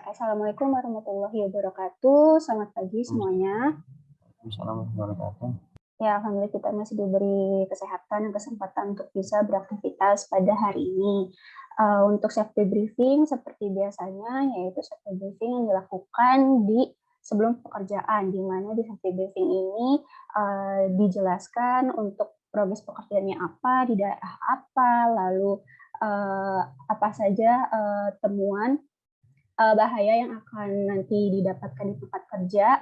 Assalamualaikum warahmatullahi wabarakatuh. Selamat pagi semuanya. Assalamualaikum warahmatullahi wabarakatuh. Ya, alhamdulillah kita masih diberi kesehatan dan kesempatan untuk bisa beraktivitas pada hari ini. Untuk safety briefing seperti biasanya, yaitu safety briefing yang dilakukan di sebelum pekerjaan, di mana di safety briefing ini dijelaskan untuk progres pekerjaannya apa, di daerah apa, lalu apa saja temuan bahaya yang akan nanti didapatkan di tempat kerja,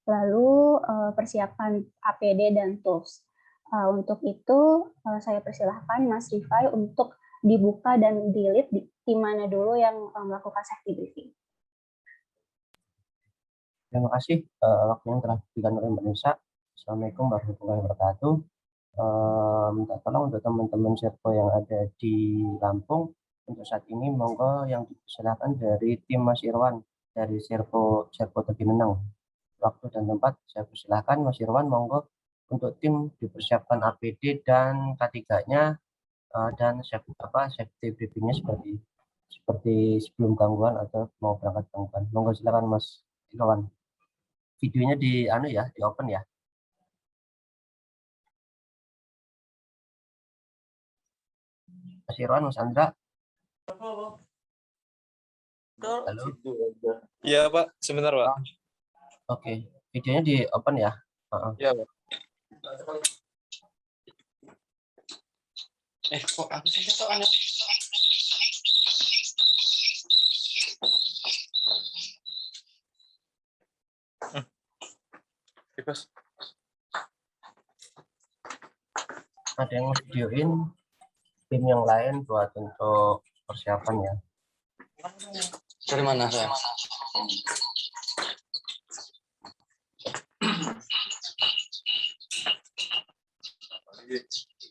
lalu persiapan APD dan tools. Untuk itu saya persilahkan Mas Rifai untuk dibuka dan delete di mana dulu yang melakukan safety briefing. Terima kasih waktu yang telah diberikan oleh Mbak Nisa. Assalamualaikum warahmatullahi wabarakatuh. Minta tolong untuk teman-teman Serpo yang ada di Lampung. Untuk saat ini monggo yang dipersilakan dari tim Mas Irwan dari Serpo Tebinenang. Waktu dan tempat saya persilahkan Mas Irwan, monggo untuk tim dipersiapkan APD dan K3-nya dan safety briefingnya seperti sebelum gangguan atau mau berangkat gangguan. Monggo silakan Mas Irwan. Videonya di open ya. Mas Irwan, Mas Andra. Halo. Iya Pak, sebentar Pak. Oke, videonya di open ya. Iya Pak. Kok aku saja tahu Anda? Bebas. Ada yang videoin tim yang lain buat untuk persiapan ya. Dari mana saya?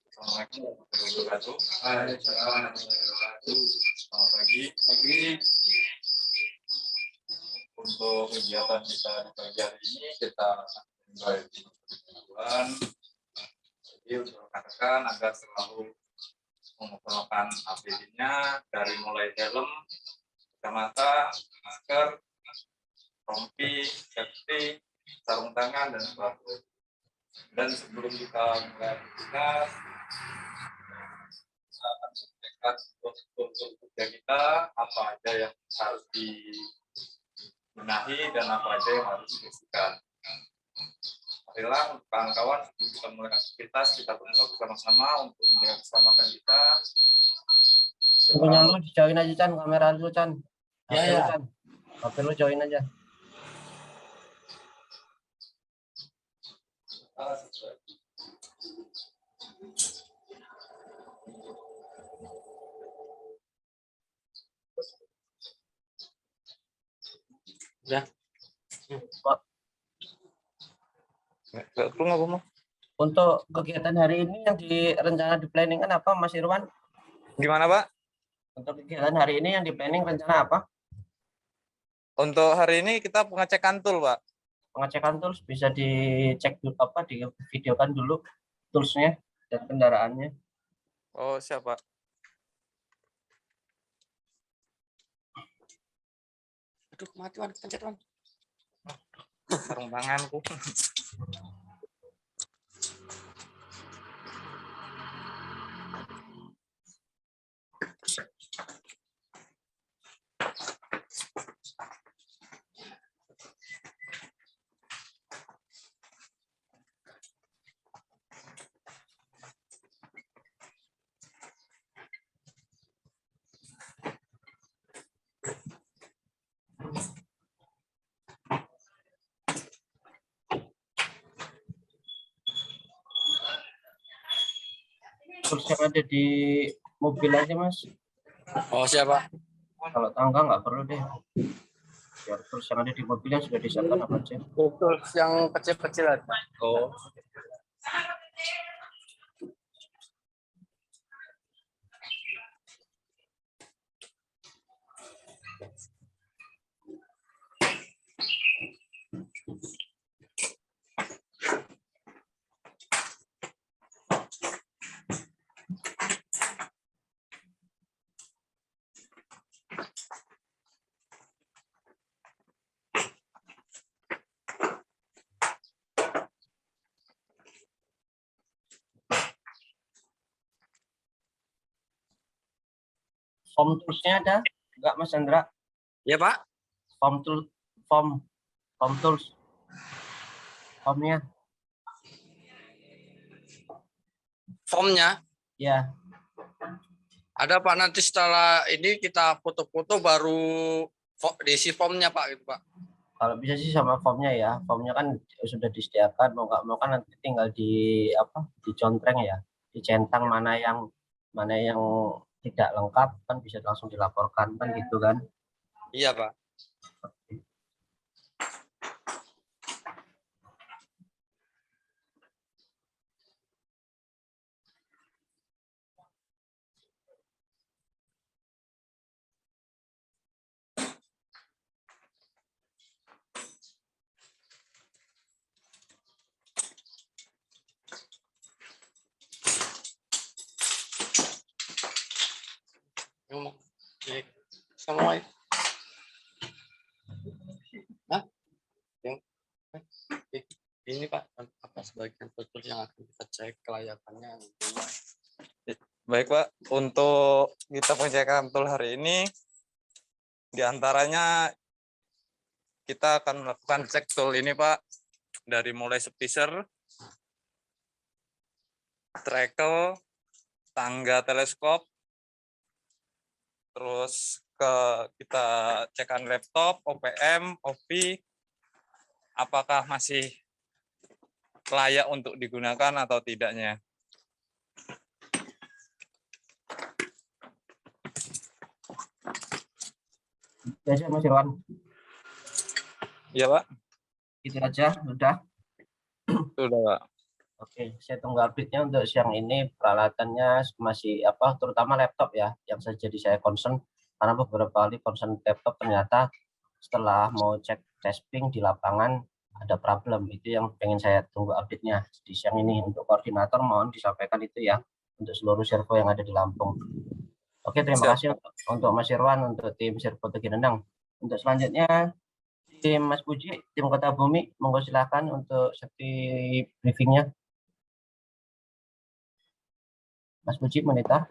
Assalamualaikum warahmatullahi wabarakatuh. Selamat pagi. Untuk kegiatan kita di pagi hari ini kita mulai pengetahuan. Jadi untuk rekan-rekan agar selalu menggunakan APD-nya dari mulai helm, kacamata, masker, rompi, safety, sarung tangan dan sepatu. Dan sebelum kita mulai aktivitas, kita akan sampaikan untuk kerja kita apa aja yang harus dibenahi dan apa aja yang harus dibersihkan. Marilah untuk kawan-kawan sebelum kita mulai aktivitas kita berdoa bersama-sama untuk menjaga keselamatan kita. Punya lu join aja Chan, kamera lu Chan. Ya. Chan. HP lu join aja. Ya. Untuk kegiatan hari ini yang rencana di planning kan apa Mas Irwan? Gimana Pak? Untuk kegiatan hari ini yang di planning rencana apa? Untuk hari ini kita pengecekan tool Pak. Pengecekan tools bisa dicek dulu di videokan dulu toolsnya dan kendaraannya. Oh siap Pak. Aduh mati Wan, pencet Wan. Sarung tanganku. Tools yang ada di mobil aja Mas. Oh siapa? Kalau tangga nggak perlu deh. Biar tools yang ada di mobil yang sudah disiapkan apa aja. Tools yang kecil-kecil aja. Oh. Form tools-nya ada enggak Mas Chandra? Ya Pak. Form tools. Formnya. Formnya Ya. ada Pak, nanti setelah ini kita foto-foto baru diisi formnya Pak gitu Pak. Kalau bisa sih sama formnya ya. Formnya kan sudah disediakan, mau nggak mau kan nanti tinggal dicontreng ya, dicentang mana yang tidak lengkap kan bisa langsung dilaporkan kan gitu kan. Iya Pak. Ngomong. Assalamualaikum. Hah? Ini Pak, apa sebagian betul yang akan kita cek kelayakannya? Baik Pak, untuk kita pengecekan tool hari ini, diantaranya kita akan melakukan cek tool ini Pak, dari mulai spacer, trecle, tangga teleskop, terus kita cekan laptop, OPM, OV, apakah masih layak untuk digunakan atau tidaknya. Ya aja Mas Irwan. Iya Pak. Itu aja sudah. Sudah Pak. Oke, saya tunggu update-nya untuk siang ini. Peralatannya masih terutama laptop ya, yang jadi saya concern karena beberapa kali concern laptop ternyata setelah mau cek testing di lapangan ada problem. Itu yang pengen saya tunggu update-nya di siang ini. Untuk koordinator mohon disampaikan itu ya untuk seluruh servo yang ada di Lampung. Oke, terima kasih untuk Mas Irwan, untuk tim Servo Teguh Nendang. Untuk selanjutnya tim Mas Puji, tim Kota Bumi, monggo silakan untuk safety briefingnya. Mas Puji, monitor.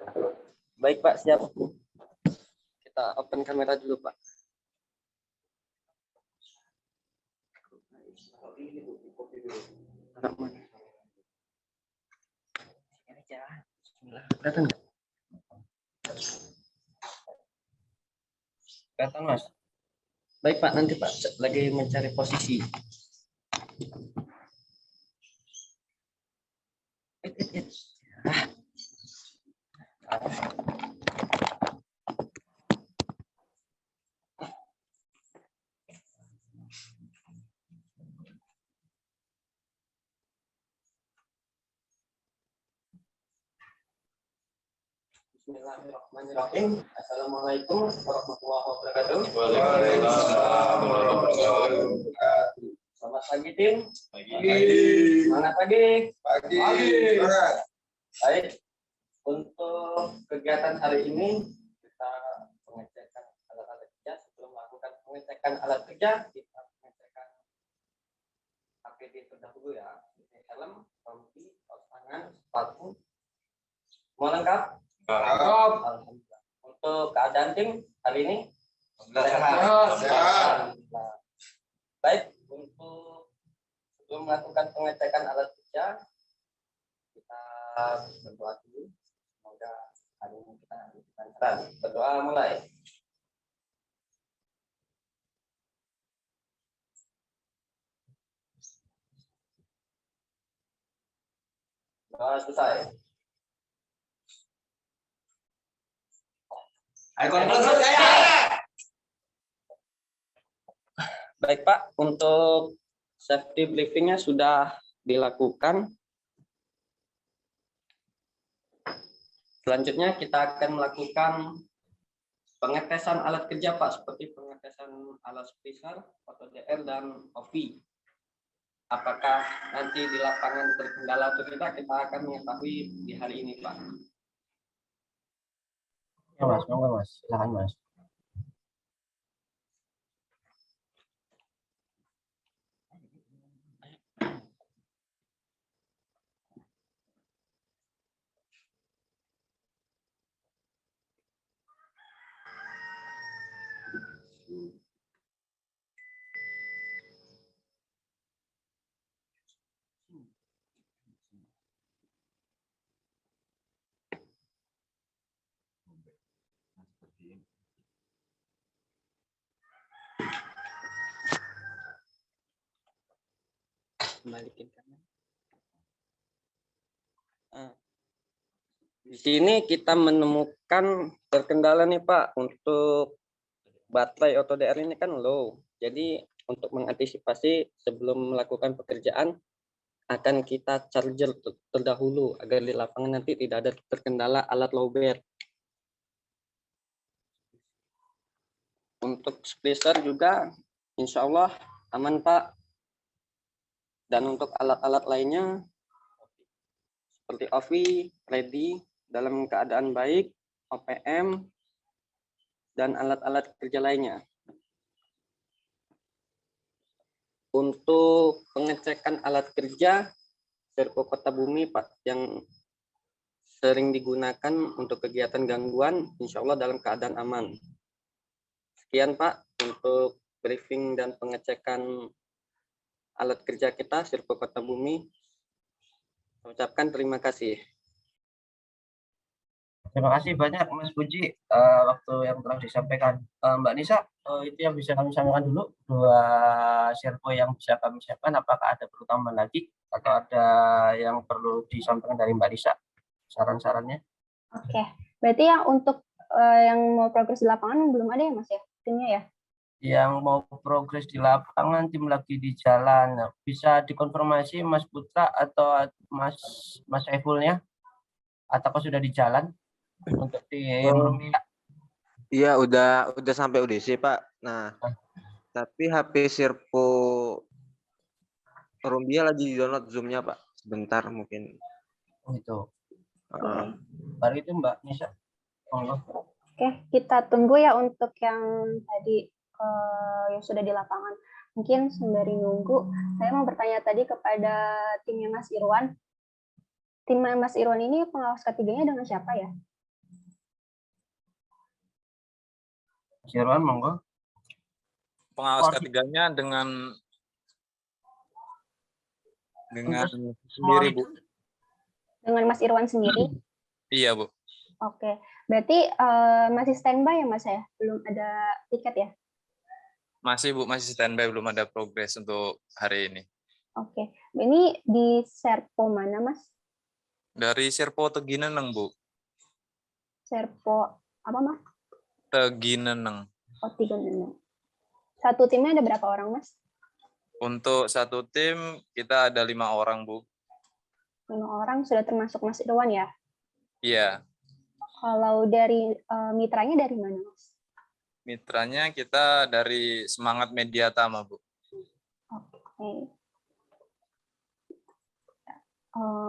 Baik Pak, siap. Kita open kamera dulu Pak. Anak mana? Kelihatan nggak? Kelihatan Mas. Baik Pak, nanti Pak lagi mencari posisi. Bismillahirrahmanirrahim. Assalamualaikum warahmatullahi wabarakatuh. Waalaikumsalam warahmatullahi wabarakatuh. Selamat pagi tim. Pagi. Semangat pagi. Pagi. Baik. Untuk kegiatan hari ini kita pengecekan alat-alat kerja. Sebelum melakukan pengecekan alat kerja, kita pengecekan APD terdahulu ya. Helm, rompi, kaos tangan, sepatu. Semua lengkap? Alhamdulillah. Untuk keadaan tim hari ini sehat. Baik, untuk sebelum melakukan pengecekan alat kerja, kita berdoa dulu. Semoga hari ini kita lancar. Berdoa mulai. Doa selesai. Baik Pak, untuk safety briefingnya sudah dilakukan. Selanjutnya kita akan melakukan pengetesan alat kerja Pak, seperti pengetesan alat spacer, OTDR, dan OV. Apakah nanti di lapangan terkendala atau tidak, kita akan mengetahui di hari ini Pak. Ya Mas, monggo Mas, silakan Mas. Balikin kanan. Di sini kita menemukan terkendala nih Pak, untuk baterai OTDR ini kan low. Jadi untuk mengantisipasi sebelum melakukan pekerjaan akan kita charger terdahulu agar di lapangan nanti tidak ada terkendala alat lowbat. Untuk splicer juga insya Allah aman Pak. Dan untuk alat-alat lainnya seperti OV ready dalam keadaan baik, OPM, dan alat-alat kerja lainnya. Untuk pengecekan alat kerja, Serpo Kota Bumi Pak, yang sering digunakan untuk kegiatan gangguan, insya Allah dalam keadaan aman. Sekian Pak, untuk briefing dan pengecekan alat kerja kita, Serpo Kota Bumi. Saya ucapkan terima kasih. Terima kasih banyak Mas Puji waktu yang telah disampaikan. Mbak Nisa, itu yang bisa kami sampaikan dulu, 2 servo yang bisa kami siapkan. Apakah ada perlu tambahan lagi atau ada yang perlu disampaikan dari Mbak Nisa saran-sarannya? Oke, berarti yang untuk yang mau progres di lapangan belum ada ya Mas ya, timnya ya? Yang mau progres di lapangan, tim lagi di jalan. Bisa dikonfirmasi Mas Putra atau Mas Saifulnya? Atau sudah di jalan untuk tim Rumia? Iya, udah sampai UDC, Pak. Nah, tapi HP Serpo Rumbia lagi di-download Zoom-nya, Pak. Sebentar mungkin. Gitu. Baru itu Mbak Nisa. Oke, kita tunggu ya untuk yang tadi yang sudah di lapangan. Mungkin sembari nunggu, saya mau bertanya tadi kepada timnya Mas Irwan. Timnya Mas Irwan ini pengawas ketiganya dengan siapa ya? Mas Irwan, monggo. Pengawas ketiganya dengan sendiri, Bu. Dengan Mas Irwan sendiri? Iya, Bu. Oke, berarti masih standby ya Mas ya? Belum ada tiket ya? Masih, Bu, masih standby, belum ada progres untuk hari ini. Oke, ini di Serpo mana Mas? Dari Serpo Tegineneng, Bu. Serpo apa Mas? Tegineneng. Oh, Tegineneng. Satu timnya ada berapa orang Mas? Untuk satu tim kita ada 5 orang, Bu. 5 orang sudah termasuk Mas Irwan ya? Iya. Kalau dari mitranya dari mana Mas? Mitranya kita dari Semangat Media Tama, Bu. Oke.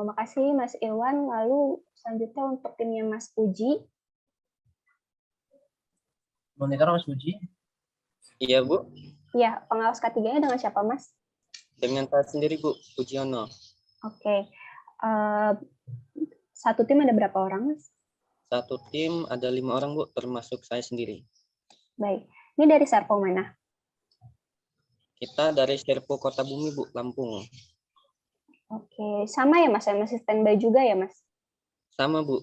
Makasih Mas Irwan. Lalu selanjutnya untuk timnya Mas Puji. Monitor Mas Puji. Iya, Bu. Iya, pengawas ketiganya dengan siapa Mas? Dengan saya sendiri, Bu, Pujiono. Oke. Satu tim ada berapa orang Mas? Satu tim ada 5 orang, Bu, termasuk saya sendiri. Baik. Ini dari Serpo mana? Kita dari Serpo Kota Bumi, Bu, Lampung. Oke, sama ya Mas, masih standby juga ya Mas? Sama, Bu.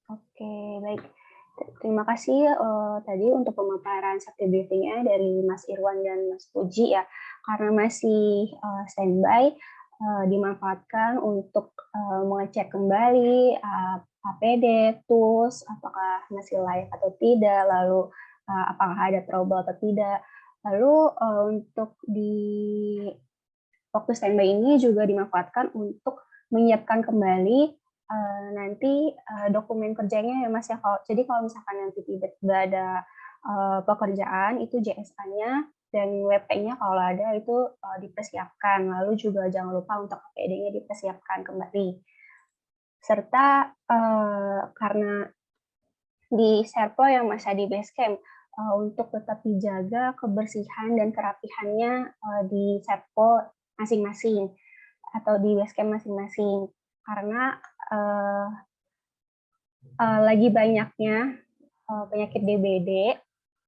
Oke, baik. Terima kasih tadi untuk pemaparan safety briefing-nya dari Mas Irwan dan Mas Puji ya. Karena masih standby, dimanfaatkan untuk mengecek kembali APD, tools, apakah masih layak atau tidak, lalu apakah ada trouble atau tidak. Lalu untuk di waktu standby ini juga dimanfaatkan untuk menyiapkan kembali nanti dokumen kerjanya ya Mas ya. Jadi kalau misalkan nanti tiba-tiba ada pekerjaan, itu JSA-nya dan WP-nya kalau ada itu dipersiapkan. Lalu juga jangan lupa untuk APD-nya dipersiapkan kembali. Serta karena di Serpo yang masih di Basecamp, untuk tetap dijaga kebersihan dan kerapihannya di Serpo masing-masing atau di Basecamp masing-masing. Karena lagi banyaknya penyakit DBD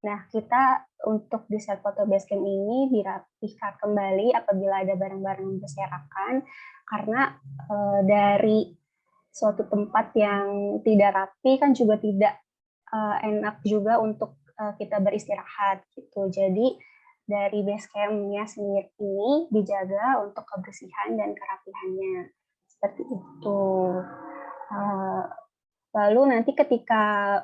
Nah, kita untuk di set foto basecamp ini dirapihkan kembali apabila ada barang-barang yang berserakan, karena dari suatu tempat yang tidak rapi kan juga tidak enak juga untuk kita beristirahat gitu. Jadi dari basecamp-nya sendiri ini dijaga untuk kebersihan dan kerapihannya seperti itu. Lalu nanti ketika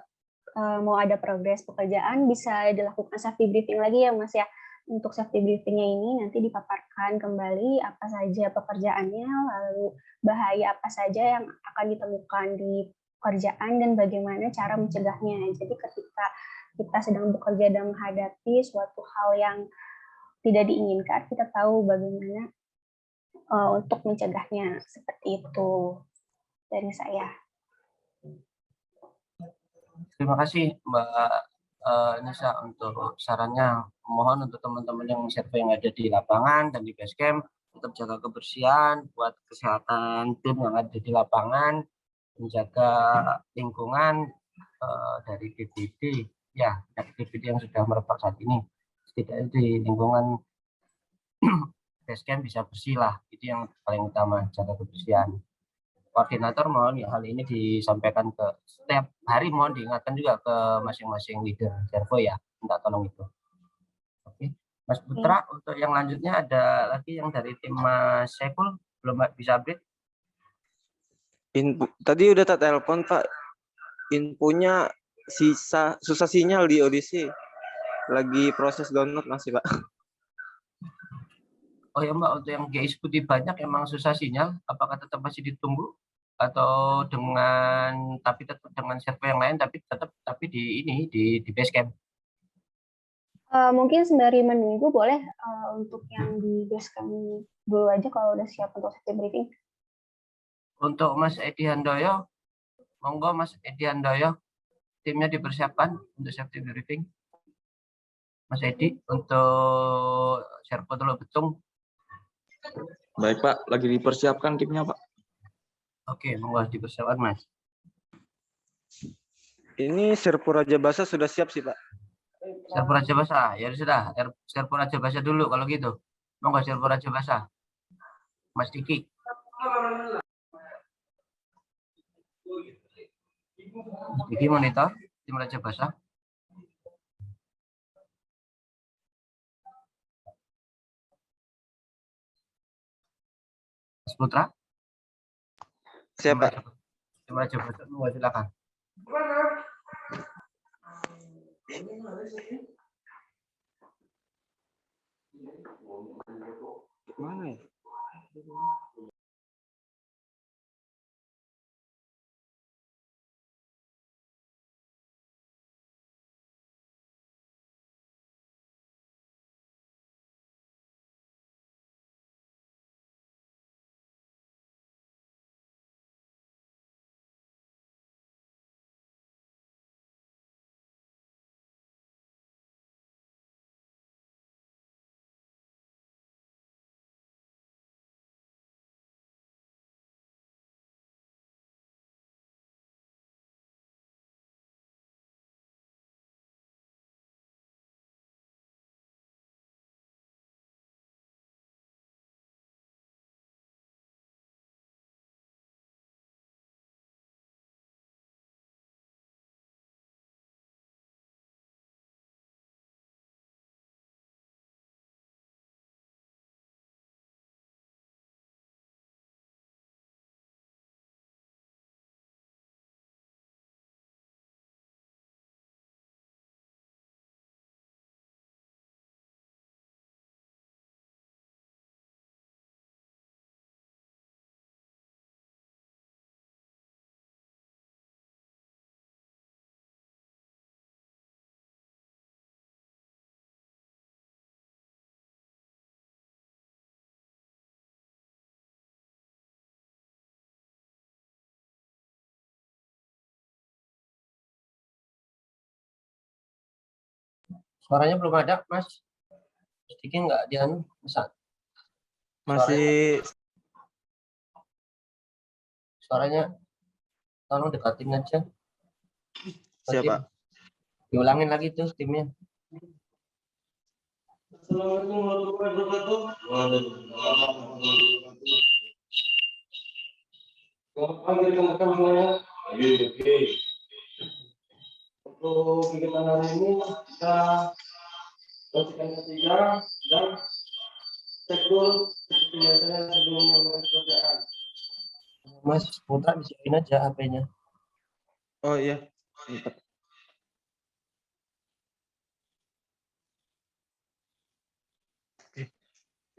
mau ada progres pekerjaan bisa dilakukan safety briefing lagi ya Mas ya. Untuk safety briefingnya ini nanti dipaparkan kembali apa saja pekerjaannya, lalu bahaya apa saja yang akan ditemukan di pekerjaan dan bagaimana cara mencegahnya. Jadi ketika kita sedang bekerja dan menghadapi suatu hal yang tidak diinginkan, kita tahu bagaimana untuk mencegahnya. Seperti itu dari saya. Terima kasih Mbak Nisa untuk sarannya. Mohon untuk teman-teman yang survei yang ada di lapangan dan di basecamp tetap jaga kebersihan buat kesehatan tim yang ada di lapangan, menjaga lingkungan dari BPD ya, dari BPD yang sudah merebak saat ini. Setidaknya di lingkungan basecamp bisa bersih lah, itu yang paling utama, jaga kebersihan. Koordinator mohon ya hal ini disampaikan ke setiap hari, mohon diingatkan juga ke masing-masing leader servo ya, minta tolong itu. Oke, Mas Putra, untuk yang lanjutnya ada lagi yang dari tim Mas Saiful belum bisa update. Tadi udah tak telepon Pak, infonya susah sinyal di Odyssey, lagi proses download masih Pak. Oh ya Mbak, untuk yang GIS putih banyak emang susah sinyal, apakah tetap masih ditunggu atau tapi tetap dengan server yang lain tapi di basecamp? Mungkin sembari menunggu boleh untuk yang di basecamp dulu aja kalau udah siap untuk safety briefing. Untuk Mas Edi Handoyo, monggo Mas Edi Handoyo, timnya dipersiapkan untuk safety briefing. Mas Edi, untuk servo Teluk Betung. Baik Pak, lagi dipersiapkan timnya Pak. Oke, monggo dipersiapkan Mas. Ini server Raja Basa sudah siap sih Pak. Server Raja Basa, ya sudah. Server Raja Basa dulu kalau gitu. Monggo server Raja Basa. Mas Diki. Mas Diki monitor tim Raja Basa. Mas Putra. Siapa? Tim Raja Basa, monggo silakan. Mana ya? Suaranya belum ada, Mas. Diki nggak dianu, bisa. Masih Suaranya tolong dekatin aja. siapa? Diulangin lagi tuh timnya. Assalamualaikum warahmatullahi wabarakatuh. Selamat pagi rekan-rekan semuanya. Oke. Untuk kegiatan hari ini kita lanjutkan ketiga dan sektor seperti biasanya sebelum melakukan pekerjaan. Mas Putra disiapin aja HP-nya. Oh iya.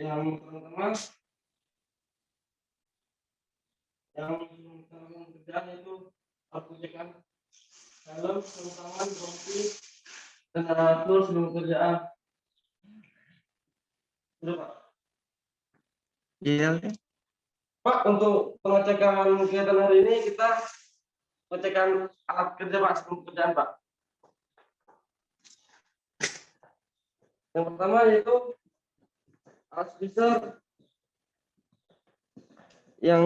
Yang teman-teman yang melakukan pekerjaan itu harus kerjakan helm, sarung tangan, rompi, dan tools sebelum pekerjaan. Sudah Pak. Iya. Oke. Pak, untuk pengecekan kegiatan hari ini kita pengecekan alat kerja Pak sebelum pekerjaan Pak. Yang pertama yaitu alat splitter yang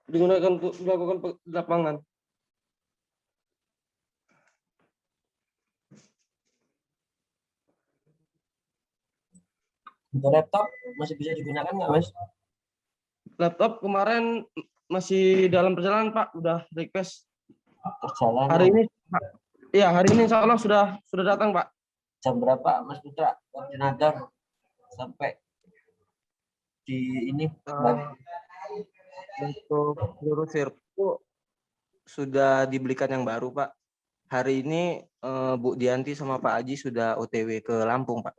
digunakan untuk melakukan di lapangan. Untuk laptop masih bisa digunakan nggak, Mas? Laptop kemarin masih dalam perjalanan Pak, udah request. Perjalanan. Hari ini, iya hari ini Insya Allah sudah datang Pak. Jam berapa, Mas Putra? Koordinator sampai di ini. Untuk seluruh sirkuit sudah dibelikan yang baru, Pak. Hari ini Bu Dianti sama Pak Aji sudah OTW ke Lampung, Pak.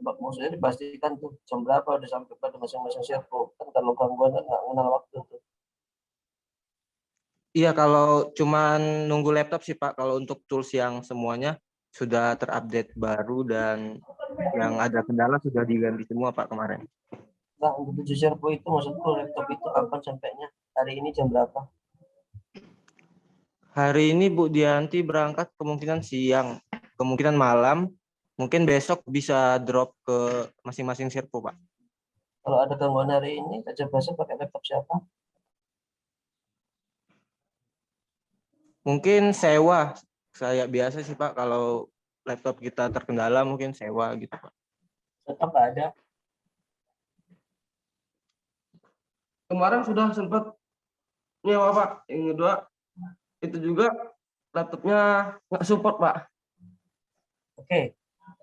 Maksudnya dipastikan tuh jam berapa udah sampai pada masing-masing sirkuit. Kan kalau gangguan kan nggak mengenal waktu tuh. Iya, kalau cuman nunggu laptop sih, Pak. Kalau untuk tools yang semuanya sudah terupdate baru dan yang ada kendala sudah diganti semua, Pak, kemarin. Nah, untuk 7 sirkuit itu maksudku laptop itu kapan sampainya? Hari ini jam berapa? Hari ini Bu Dianti berangkat kemungkinan siang, kemungkinan malam. Mungkin besok bisa drop ke masing-masing sirkuit, Pak. Kalau ada gangguan hari ini, Raja Basa pakai laptop siapa? Mungkin sewa. Saya biasa sih, Pak, kalau laptop kita terkendala mungkin sewa gitu, Pak. Tetap nggak ada. Kemarin sudah sempat nyewa Pak. Yang kedua itu juga laptopnya nggak support Pak. Oke.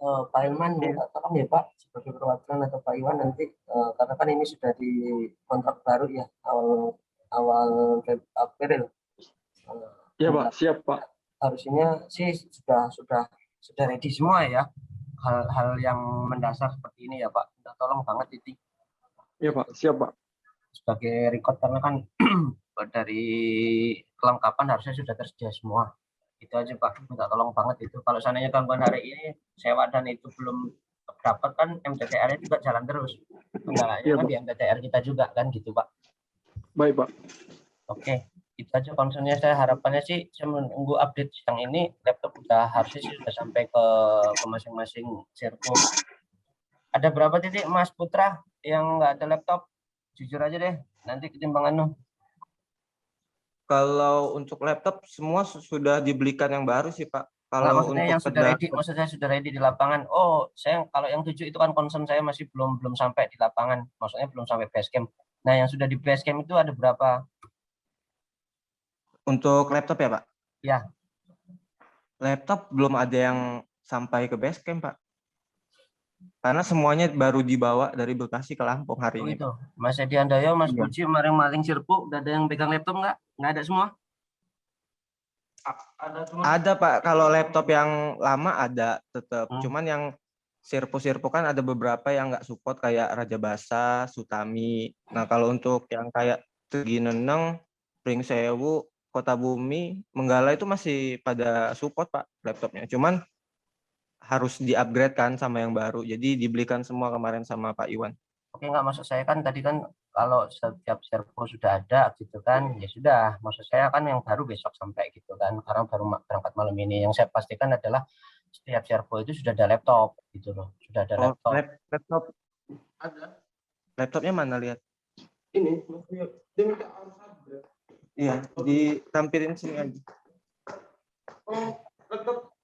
Pak Iwan minta tolong ya Pak sebagai perwakilan atau Pak Iwan nanti karena kan ini sudah di kontrak baru ya awal April. Ya Pak, siap Pak. Harusnya sih sudah ready semua ya hal-hal yang mendasar seperti ini ya Pak. Minta tolong banget Titi. Ya Pak, siap Pak. Sebagai record karena kan dari kelengkapan harusnya sudah tersedia semua. Itu aja Pak, minta tolong banget itu. Kalau seandainya gangguan hari ini sewa dan itu belum dapat kan MTTR juga jalan terus. Kendalanya Ya, kan Pak. di MTTR kita juga kan gitu Pak. Baik Pak. Oke, itu aja concernnya. Saya harapannya sih saya menunggu update siang ini laptop harusnya sudah sampai ke masing-masing sirkuit. Ada berapa titik Mas Putra yang nggak ada laptop? Jujur aja deh, nanti ketimbangan. Kalau untuk laptop semua sudah dibelikan yang baru sih, Pak. Kalau Nah, maksudnya untuk yang sudah ready, maksudnya sudah ready di lapangan. Oh, saya kalau yang 7 itu kan concern saya masih belum sampai di lapangan. Maksudnya belum sampai base camp. Nah, yang sudah di base camp itu ada berapa? Untuk laptop ya, Pak? Ya. Laptop belum ada yang sampai ke base camp, Pak. Karena semuanya baru dibawa dari Bekasi ke Lampung hari ini. Itu. Mas Edi Handoyo, Mas Iya. Puji, maling sirpu, udah ada yang pegang laptop nggak? Nggak ada semua? Ada Pak, kalau laptop yang lama ada tetap. Cuman yang sirpu-sirpu kan ada beberapa yang nggak support kayak Raja Basa, Sutami. Nah kalau untuk yang kayak Tegi Neneng, Pringsewu, Kota Bumi, Menggala itu masih pada support Pak laptopnya. Cuman harus di-upgrade kan sama yang baru. Jadi dibelikan semua kemarin sama Pak Iwan. Oke, nggak, maksud saya kan tadi kan kalau setiap servo sudah ada gitu kan, ya sudah. Maksud saya kan yang baru besok sampai gitu kan, karena baru berangkat malam ini. Yang saya pastikan adalah setiap servo itu sudah ada laptop gitu loh, sudah ada laptop. Laptop Ada. Laptopnya mana lihat? Ini dia minta upgrade. Iya, ditampilin sini aja. Oh, laptop.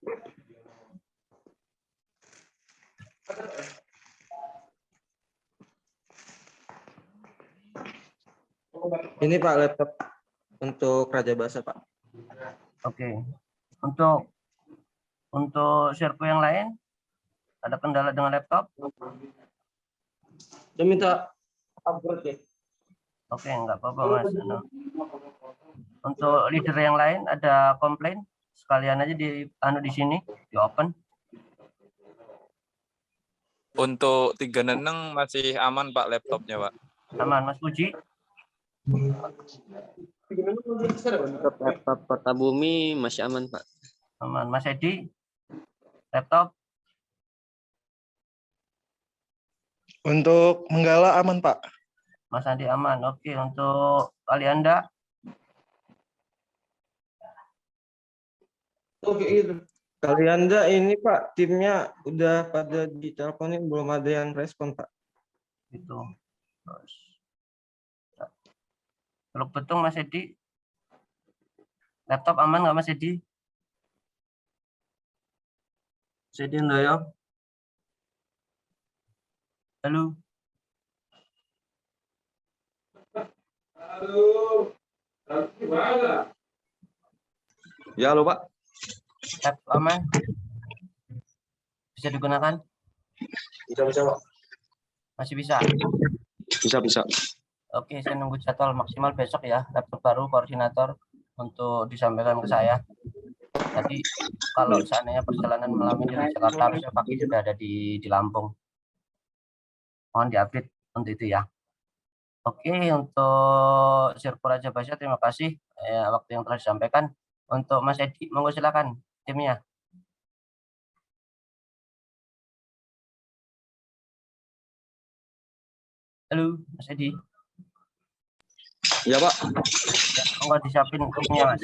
Ini Pak laptop untuk Raja Basa Pak. Oke. Untuk Sherpa yang lain, ada kendala dengan laptop? Dia minta upgrade ya. Oke, nggak apa-apa Mas. Untuk leader yang lain ada komplain? Sekalian aja di sini, di open. Untuk 3 Neneng masih aman Pak laptopnya Pak. Aman, Mas Puji? Untuk laptop Kota Bumi masih aman, Pak. Aman. Mas Edi? Laptop? Untuk Menggala aman, Pak. Mas Andi aman. Oke, untuk Alianda? Oke itu. Kalianda ini Pak, timnya udah pada diteleponin, belum ada yang respon Pak. Gitu. Terus. Teluk Betung Mas Edi? Laptop aman nggak Mas Edi? Mas Edi Ndoyo? Halo? Halo. Gimana? Ya, halo Pak. Laptop aman? Bisa digunakan? Bisa, Pak. Masih bisa? Bisa. Oke, saya nunggu jadwal maksimal besok ya. Laptop baru koordinator untuk disampaikan ke saya. Tadi kalau seandainya perjalanan melalui dari Jakarta harusnya pagi sudah ada di Lampung. Mohon diupdate untuk itu ya. Oke, untuk Sherpa Raja Basa terima kasih waktu yang telah disampaikan. Untuk Mas Edi, monggo silakan timnya. Halo, Mas Edi. Ya, Pak. Ya, monggo disiapin timnya, Mas.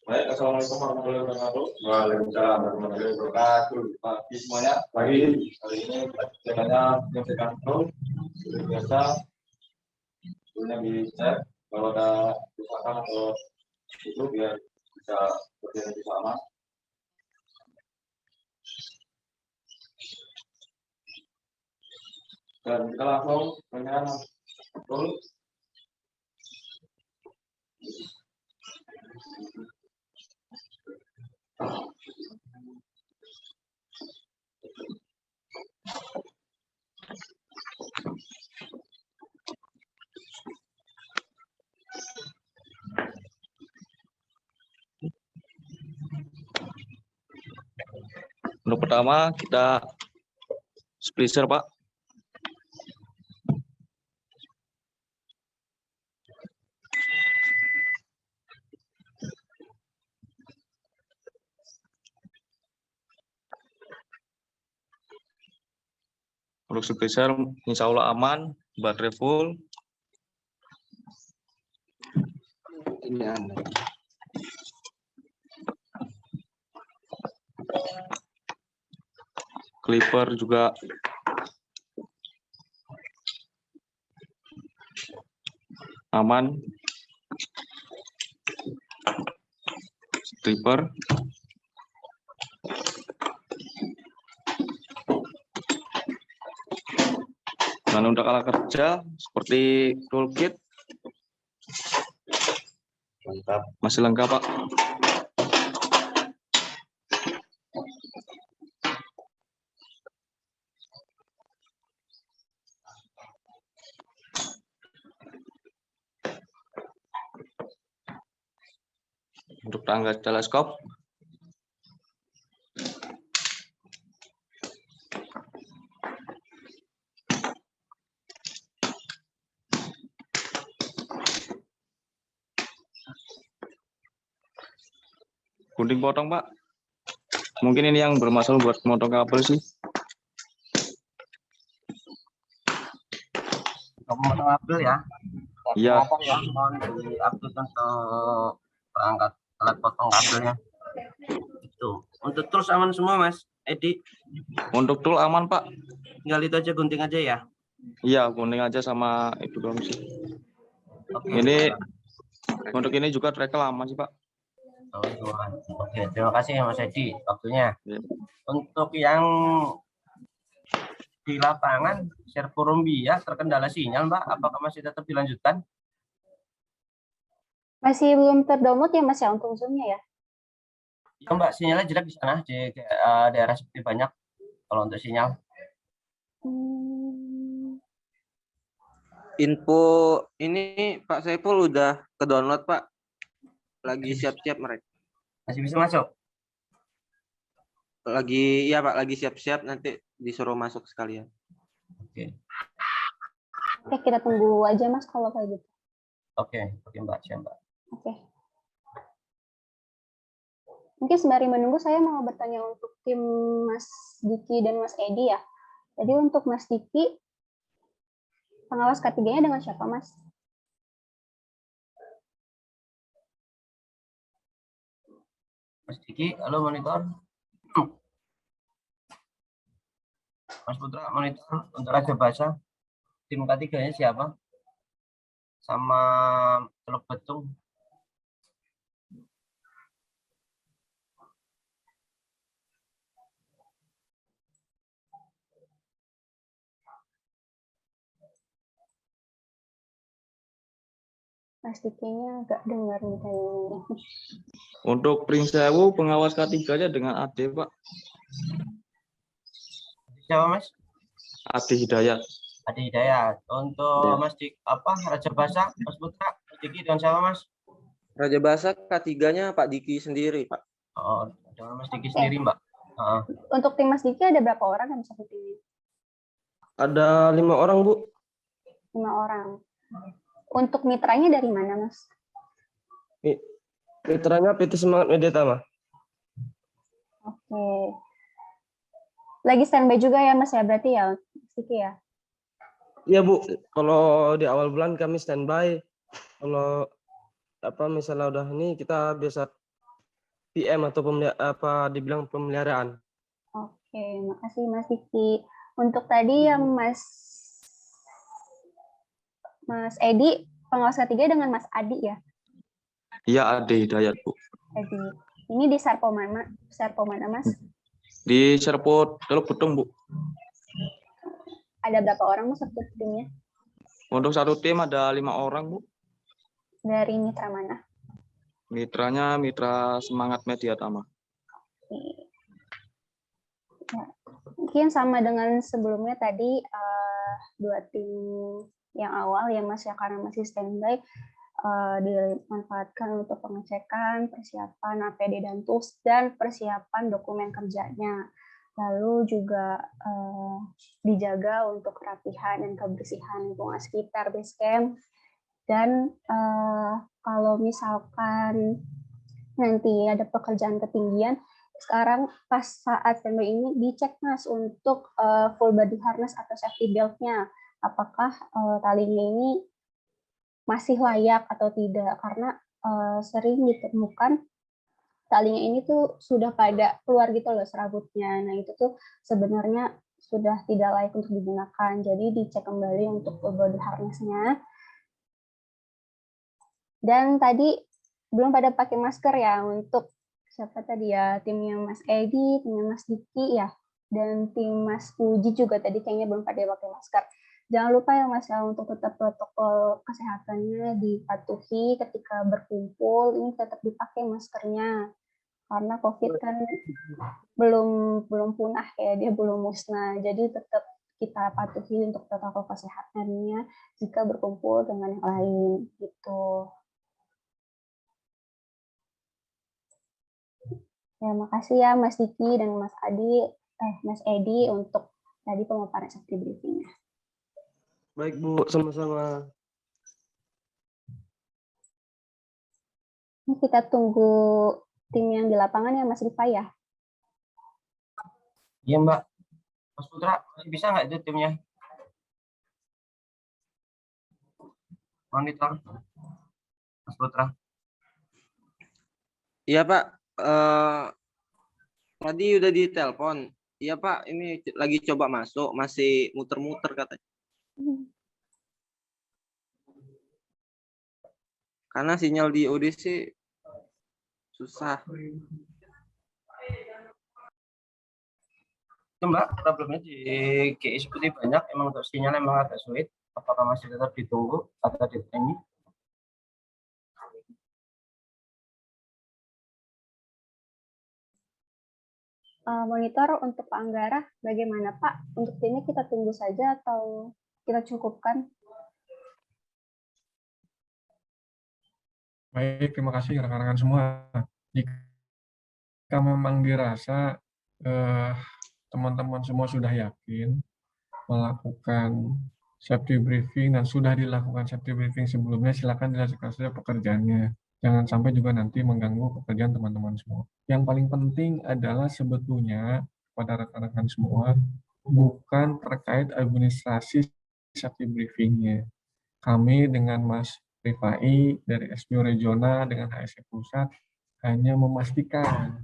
Baik, assalamualaikum warahmatullahi wabarakatuh. Waalaikumsalam warahmatullahi wabarakatuh. Pagi semuanya. Pagi. Hari ini ceritanya menyampaikan seperti biasa. Sebelumnya dicek kalau ada kerusakan atau itu biar bisa berjalan lebih sama. Dan kita langsung dengan betul. Untuk pertama kita splicer Pak. Untuk splicer insya Allah aman, baterai full. Ini aman. Clipper juga aman. Reaper. Dan untuk alat kerja seperti toolkit. Mantap. Masih lengkap, Pak. Untuk tangga teleskop. Gunting potong, Pak. Mungkin ini yang bermasalah buat motong kabel sih. Ngomong kabel ya. Iya. Ya, mohon diupdate untuk perangkat alat potong kabelnya. Itu. Untuk tools aman semua, Mas Edi? Untuk tool aman, Pak. Tinggal itu aja, gunting aja ya. Iya, gunting aja sama itu doang sih. Oke. Ini untuk ini juga tracker aman sih, Pak. Oke, terima kasih ya Mas Edi waktunya. Ya. Untuk yang di lapangan Serpo Rumbia terkendala sinyal, Mbak. Apakah masih tetap dilanjutkan? Masih belum terdownload ya Mas ya untuk Zoom-nya ya? Ya, Mbak, sinyalnya jelek di sana di daerah seperti banyak kalau untuk sinyal. Info ini Pak Saiful udah ke download Pak. Lagi siap-siap mereka. Masih bisa masuk? Lagi ya Pak, lagi siap-siap nanti disuruh masuk sekalian. Oke. Oke, kita tunggu aja Mas kalau kayak gitu. Oke, Mbak, siap Mbak. Oke. Mungkin sembari menunggu saya mau bertanya untuk tim Mas Diki dan Mas Edi ya. Jadi untuk Mas Diki, pengawas ketiganya dengan siapa Mas? Mas Diki, halo monitor. Mas Putra, monitor untuk Raja Basa. Tim ketiganya siapa? Sama Teluk Betung. Mas Dikinya agak dengar nih kayaknya. Untuk Prinsewu pengawas ketiganya dengan Ade, Pak. Siapa Mas? Ade Hidayat. Ade Hidayat. Untuk Ya. Mas Dik, Raja Basa, Mas Putra, Mas Diki dengan siapa Mas? Raja Basa ketiganya Pak Diki sendiri Pak. Oh, dengan Mas Diki sendiri Mbak. Untuk tim Mas Diki ada berapa orang yang bisa tim? Ada 5 orang, Bu. 5 orang. Untuk mitranya dari mana, Mas? Mitranya PT Semangat Media Tama. Oke. Lagi standby juga ya, Mas ya? Berarti ya, Mas Diki ya? Iya, Bu. Kalau di awal bulan kami standby. Kalau misalnya udah ini kita biasa PM atau dibilang pemeliharaan. Oke, makasih Mas Diki. Untuk tadi yang Mas Edi, pengawas ketiga dengan Mas Adi ya? Iya, Ade Hidayat, Bu. Edi. Ini di Serpo mana, Mas? Di Serpo Teluk Betung, Bu. Ada berapa orang Mas satu timnya? Untuk satu tim ada 5 orang, Bu. Dari mitra mana? Mitranya Mitra Semangat Media Tama. Ya, mungkin sama dengan sebelumnya tadi, 2 tim yang awal ya Mas ya, karena masih standby, dimanfaatkan untuk pengecekan, persiapan APD dan tools, dan persiapan dokumen kerjanya. Lalu juga dijaga untuk kerapihan dan kebersihan lingkungan sekitar base camp. Dan kalau misalkan nanti ada pekerjaan ketinggian, sekarang pas saat standby ini dicek Mas untuk full body harness atau safety belt-nya. Apakah talinya ini masih layak atau tidak, karena sering ditemukan talinya ini tuh sudah pada keluar gitu loh serabutnya. Nah itu tuh sebenarnya sudah tidak layak untuk digunakan, jadi dicek kembali untuk full body harness-nya. Dan tadi belum pada pakai masker ya untuk siapa tadi ya, timnya Mas Edi, timnya Mas Diki ya, dan tim Mas Puji juga tadi kayaknya belum pada pakai masker. Jangan lupa ya Mas ya, untuk tetap protokol kesehatannya dipatuhi ketika berkumpul, ini tetap dipakai maskernya. Karena COVID kan belum punah ya, dia belum musnah. Jadi tetap kita patuhi untuk protokol kesehatannya jika berkumpul dengan yang lain gitu. Ya, makasih ya Mas Diki dan Mas Edi untuk tadi pemaparan safety briefing-nya. Baik Bu, sama-sama. Ini kita tunggu tim yang di lapangan ya Mas Rifa ya. Iya Mbak. Mas Putra, bisa nggak itu timnya? Monitor. Mas Putra. Iya Pak, tadi udah ditelepon. Iya Pak, ini lagi coba masuk, masih muter-muter katanya. Karena sinyal di ODC susah. Itu Mbak, problemnya di GI seperti banyak, emang untuk sinyal emang agak sulit. Apakah masih tetap ditunggu atau ini? Monitor untuk Pak Anggara, bagaimana Pak? Untuk ini kita tunggu saja atau kita cukupkan? Baik, terima kasih rekan-rekan semua. Jika memang dirasa teman-teman semua sudah yakin melakukan safety briefing dan sudah dilakukan safety briefing sebelumnya, silakan dilanjutkan saja pekerjaannya. Jangan sampai juga nanti mengganggu pekerjaan teman-teman semua. Yang paling penting adalah sebetulnya pada rekan-rekan semua, bukan terkait administrasi safety briefingnya. Kami dengan Mas Rifai dari SPO Regional dengan HSE Pusat hanya memastikan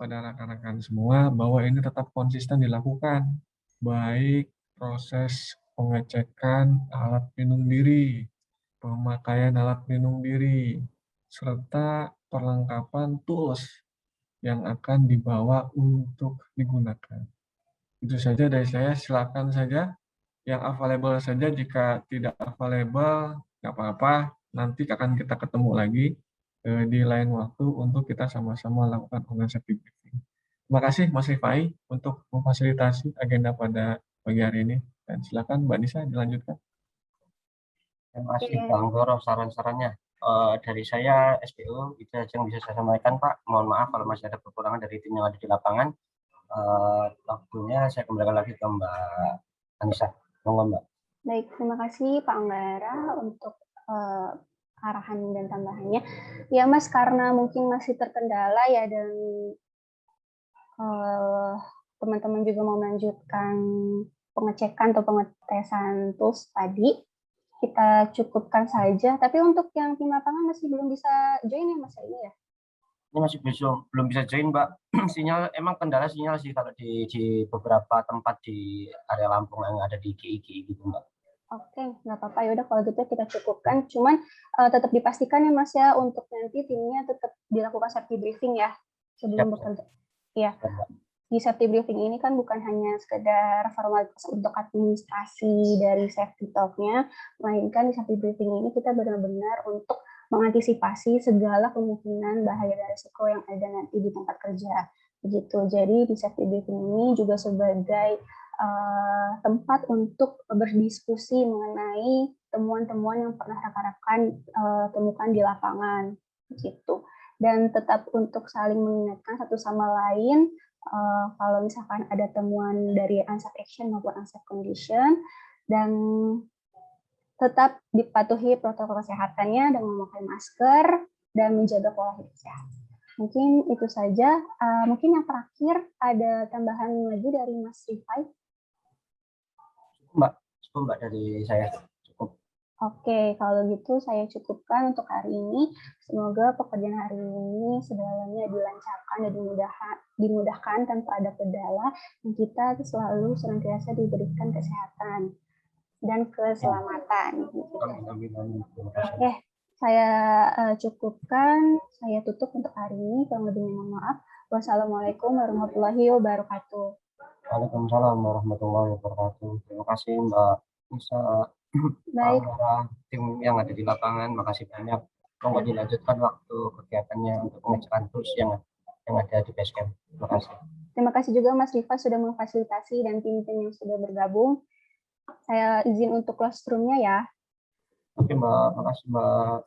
pada rekan-rekan semua bahwa ini tetap konsisten dilakukan, baik proses pengecekan alat pelindung diri, pemakaian alat pelindung diri, serta perlengkapan tools yang akan dibawa untuk digunakan. Itu saja dari saya, silakan saja yang available saja, jika tidak available nggak apa-apa, nanti akan kita ketemu lagi di lain waktu untuk kita sama-sama lakukan online safety briefing. Terima kasih Mas Rifai untuk memfasilitasi agenda pada pagi hari ini, dan silakan Mbak Nisa dilanjutkan. Terima kasih Bang Goro saran-sarannya. Dari saya SPO itu saja yang bisa saya sampaikan Pak. Mohon maaf kalau masih ada kekurangan dari tim yang ada di lapangan. Waktunya saya kembalikan lagi ke Mbak Anissa. Monggo Mbak. Baik, terima kasih Pak Anggara untuk arahan dan tambahannya. Ya Mas, karena mungkin masih terkendala ya, dan teman-teman juga mau melanjutkan pengecekan atau pengetesan tools tadi, kita cukupkan saja. Tapi untuk yang tim lapangan masih belum bisa join ya Mas ini ya? Ini masih belum bisa join Mbak. Sinyal emang kendala sinyal sih kalau di beberapa tempat di area Lampung yang ada di GI gitu Mbak. Oke, nggak apa-apa, yaudah kalau gitu kita cukupkan. Cuman tetap dipastikan ya Mas ya, untuk nanti timnya tetap dilakukan safety briefing ya sebelum bekerja. Iya. Di safety briefing ini kan bukan hanya sekedar formalitas untuk administrasi dari safety talk-nya, melainkan di safety briefing ini kita benar-benar untuk mengantisipasi segala kemungkinan bahaya dan risiko yang ada nanti di tempat kerja. Begitu. Jadi di safety briefing ini juga sebagai tempat untuk berdiskusi mengenai temuan-temuan yang pernah rekan-rekan temukan di lapangan. Begitu. Dan tetap untuk saling mengingatkan satu sama lain, kalau misalkan ada temuan dari unsafe action maupun unsafe condition, dan tetap dipatuhi protokol kesehatannya dengan memakai masker dan menjaga pola hidup sehat. Mungkin itu saja. Mungkin yang terakhir ada tambahan lagi dari Mas Rifai. Cukup Mbak dari saya. Cukup. Oke, kalau gitu saya cukupkan untuk hari ini. Semoga pekerjaan hari ini segalanya dilancarkan dan dimudahkan tanpa ada kendala, dan kita selalu senantiasa diberikan kesehatan dan keselamatan. Oke, Saya cukupkan, saya tutup untuk hari ini. Kurang lebihnya mohon maaf. Wassalamualaikum warahmatullahi wabarakatuh. Waalaikumsalam warahmatullahi wabarakatuh. Terima kasih Mbak Nisa, Baik. para tim yang ada di lapangan. Makasih banyak. Monggo dilanjutkan waktu kegiatannya untuk pengecekan tools yang ada di Basecamp. Terima kasih. Terima kasih juga Mas Rifa sudah memfasilitasi dan tim-tim yang sudah bergabung. Saya izin untuk close room-nya ya. Oke Mbak, makasih Mbak.